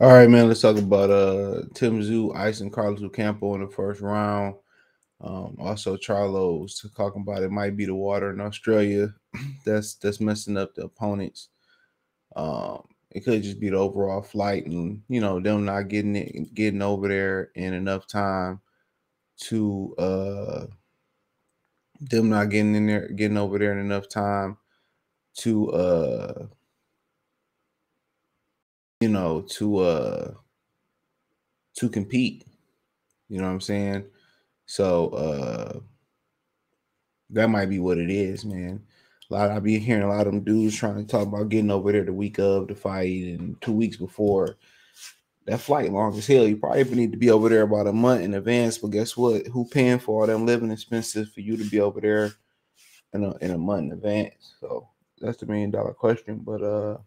All right, man. Let's talk about Tszyu icing Carlos Ocampo in the first round. Also, Charlo's talking about it might be the water in Australia that's messing up the opponents. It could just be the overall flight, and them not getting over there in enough time to them not getting over there in enough time to you know to uh to compete. You know what I'm saying? So that might be what it is, man. I be hearing a lot of them dudes trying to talk about getting over there the week of the fight and 2 weeks before. That flight long as hell. You probably need to be over there about a month in advance. But guess what? Who paying for all them living expenses for you to be over there in a month in advance? So that's the $1,000,000 question. But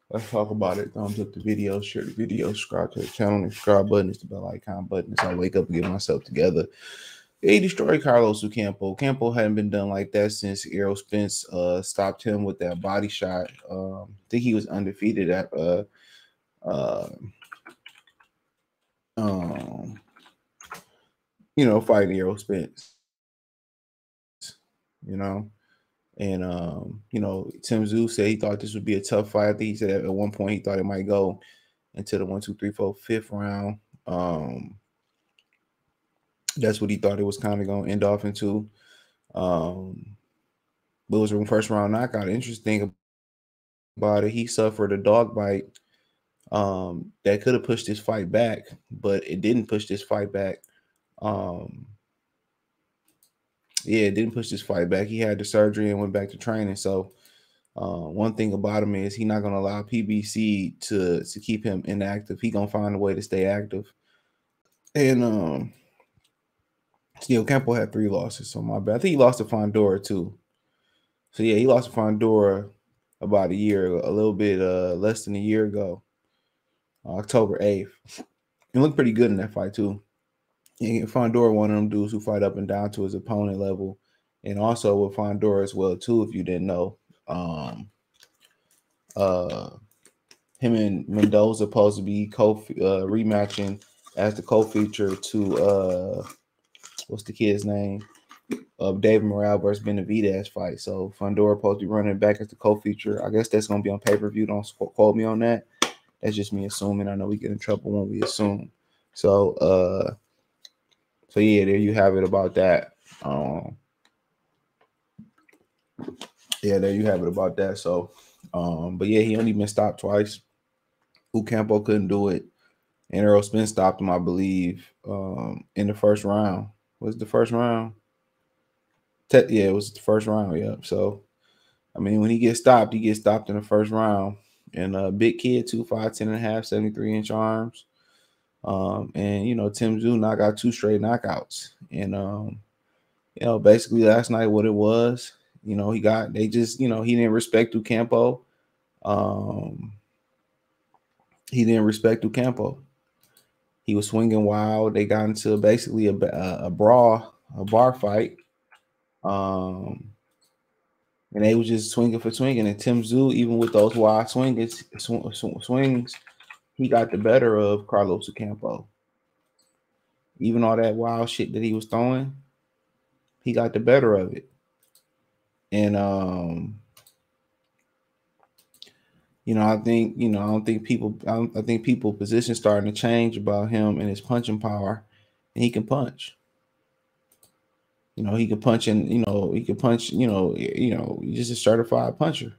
let's talk about it. Thumbs up the video, share the video, subscribe to the channel, and subscribe button is the bell icon button. So I wake up and get myself together. He destroyed Carlos Ocampo. Ocampo hadn't been done like that since Errol Spence stopped him with that body shot. I think he was undefeated at um, fighting Errol Spence. And Tszyu said he thought this would be a tough fight. I think he said at one point he thought it might go into the 1, 2, 3, 4, 5th round. That's what he thought it was kind of going to end off into. But it was a first round knockout. Interesting about it, he suffered a dog bite that could have pushed this fight back, but it didn't push this fight back. It didn't push this fight back. He had the surgery and went back to training. So one thing about him is he's not going to allow PBC to keep him inactive. He's going to find a way to stay active. And Ocampo had 3 losses, so my bad. I think he lost to Fondora too. So yeah, he lost to Fondora about a little bit less than a year ago, October 8th. He looked pretty good in that fight too. And Fondora, one of them dudes who fight up and down to his opponent level, and also with Fondora as well too. If you didn't know, him and Mendoza supposed to be rematching as the co-feature to what's the kid's name? David Morale versus Benavidez fight. So Fondora supposed to be running back as the co-feature. I guess that's gonna be on pay-per-view. Don't quote me on that. That's just me assuming. I know we get in trouble when we assume. So yeah, there you have it about that. There you have it about that. So but yeah, he only been stopped twice. Ocampo couldn't do it. And Errol Spence stopped him, I believe, in the first round. Was it the first round? Yeah, it was the first round. Yeah. So, I mean, when he gets stopped in the first round. And big kid, 2'5", 10.5", 73-inch arms. And Tszyu knocked out 2 straight knockouts. And basically last night what it was, he didn't respect Ocampo. He didn't respect Ocampo. He was swinging wild. They got into basically a bar fight. And they was just swinging for swinging. And Tszyu, even with those wild swings, he got the better of Carlos Ocampo. Even all that wild shit that he was throwing, he got the better of it. And I think people position starting to change about him and his punching power, and he can punch. He can punch he's just a certified puncher.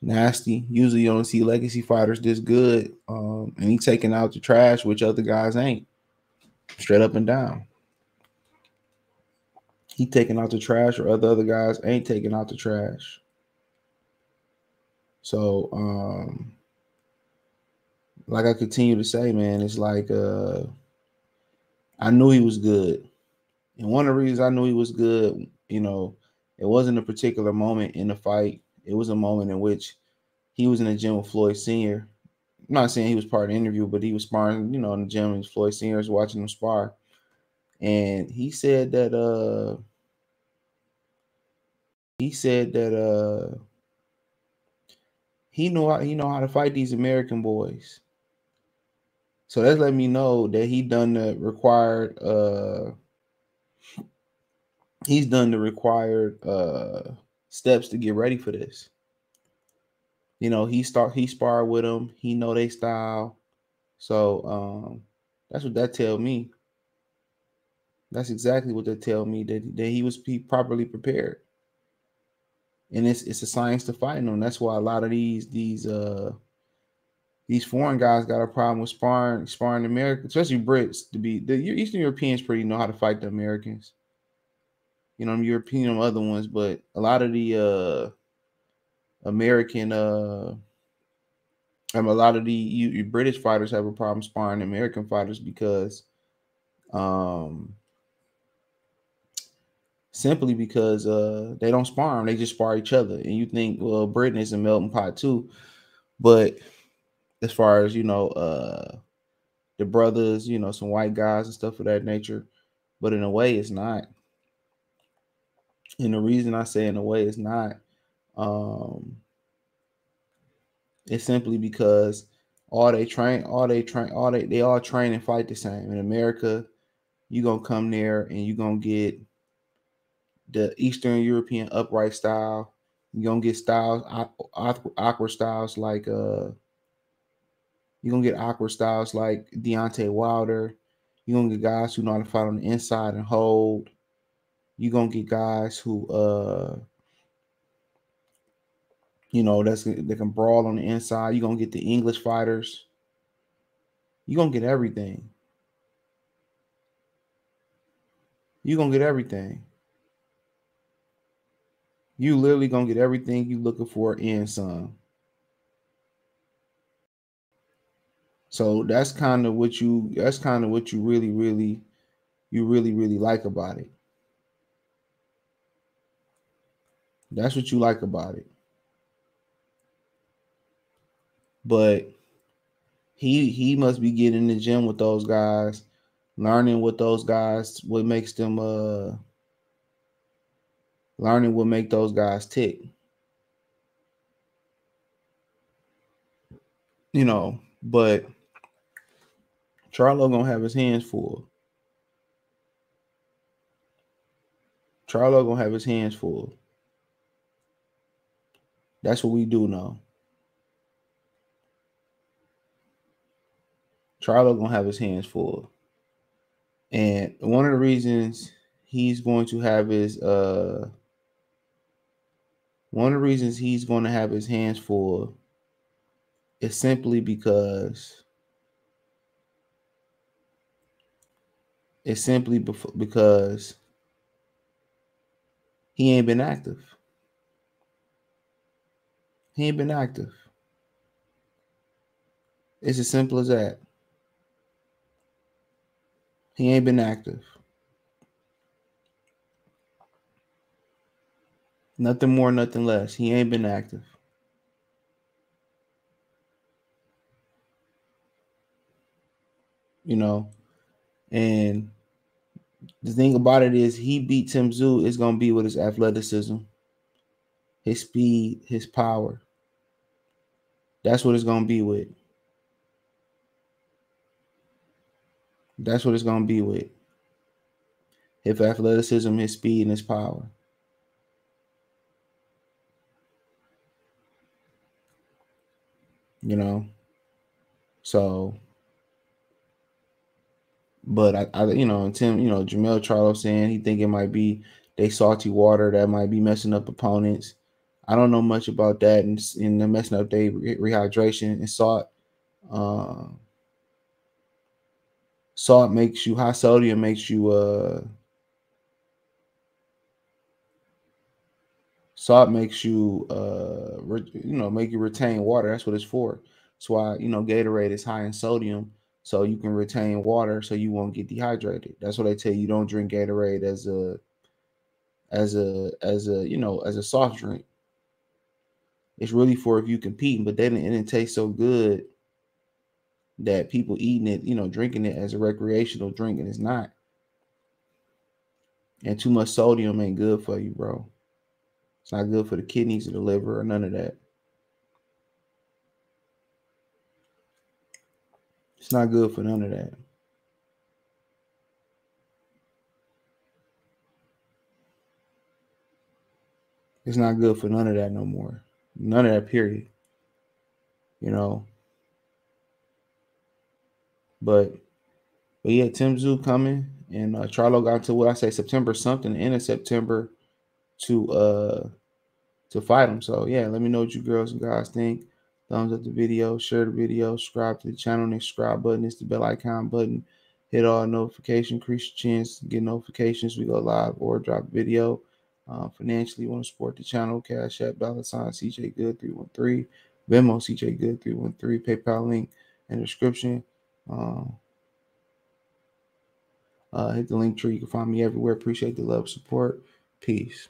Nasty. Usually you don't see legacy fighters this good. And he taking out the trash, which other guys ain't. Straight up and down. He taking out the trash, or other guys ain't taking out the trash. So, like I continue to say, man, it's like I knew he was good. And one of the reasons I knew he was good, it wasn't a particular moment in the fight. It was a moment in which he was in the gym with Floyd Sr. I'm not saying he was part of the interview, but he was sparring, in the gym, and Floyd Sr. was watching him spar. And he said that he know how to fight these American boys. So that's letting me know that he's done the required steps to get ready for this. You know, he sparred with them. He know they style. So that's what that tell me. That's exactly what they tell me, that he was properly prepared. And it's a science to fighting them. That's why a lot of these foreign guys got a problem with sparring Americans, especially Brits. The Eastern Europeans pretty know how to fight the Americans. You know, them European and other ones, but a lot of the American a lot of the British fighters have a problem sparring American fighters because um simply because they don't spar them, they just spar each other. And you think, well, Britain is a melting pot too, but as far as the brothers, some white guys and stuff of that nature, but in a way it's not. And the reason I say in a way it's not, um it's simply because they all train and fight the same. In America, you're gonna come there and you're gonna get the Eastern European upright style. You're gonna get styles, awkward styles like you're gonna get awkward styles like Deontay Wilder. You're gonna get guys who know how to fight on the inside and hold. You're gonna get guys who they can brawl on the inside. You're gonna get the English fighters. You're gonna get everything. You're gonna get everything. You literally gonna get everything you looking for and some. So that's kind of what you really, really, really like about it. That's what you like about it. But he must be getting in the gym with those guys, learning what those guys learning what make those guys tick. But Charlo gonna have his hands full. Charlo gonna have his hands full. That's what we do know. Charlo gonna have his hands full. And one of the reasons he's going to have his hands full is simply because he ain't been active. He ain't been active. It's as simple as that. He ain't been active. Nothing more, nothing less. He ain't been active. And the thing about it is he beat Tszyu is going to be with his athleticism, his speed, his power. That's what it's going to be with. That's what it's going to be with. His athleticism, his speed, and his power. So, but and Tim, Jamel Charlo saying he think it might be they salty water that might be messing up opponents. I don't know much about that and they're messing up their rehydration and salt. Salt makes you high sodium makes you salt makes you make you retain water. That's what it's for. That's why Gatorade is high in sodium, so you can retain water, so you won't get dehydrated. That's what they tell you. Don't drink Gatorade as a soft drink. It's really for if you competing, but then it didn't taste so good that people eating it, drinking it as a recreational drink, and it's not. And too much sodium ain't good for you, bro. It's not good for the kidneys or the liver or none of that. It's not good for none of that. It's not good for none of that no more. None of that, period. You know. But yeah, Tszyu coming, and Charlo got to what I say September something, the end of September to fight him. So yeah, let me know what you girls and guys think. Thumbs up the video, share the video, subscribe to the channel. Next subscribe button is the bell icon button. Hit all notifications, increase your chance to get notifications. We go live or drop a video. Financially, you want to support the channel? Cash App, $ CJ Good 313, Venmo CJ Good 313, PayPal link in the description. Hit the link tree. You can find me everywhere. Appreciate the love, support. Peace.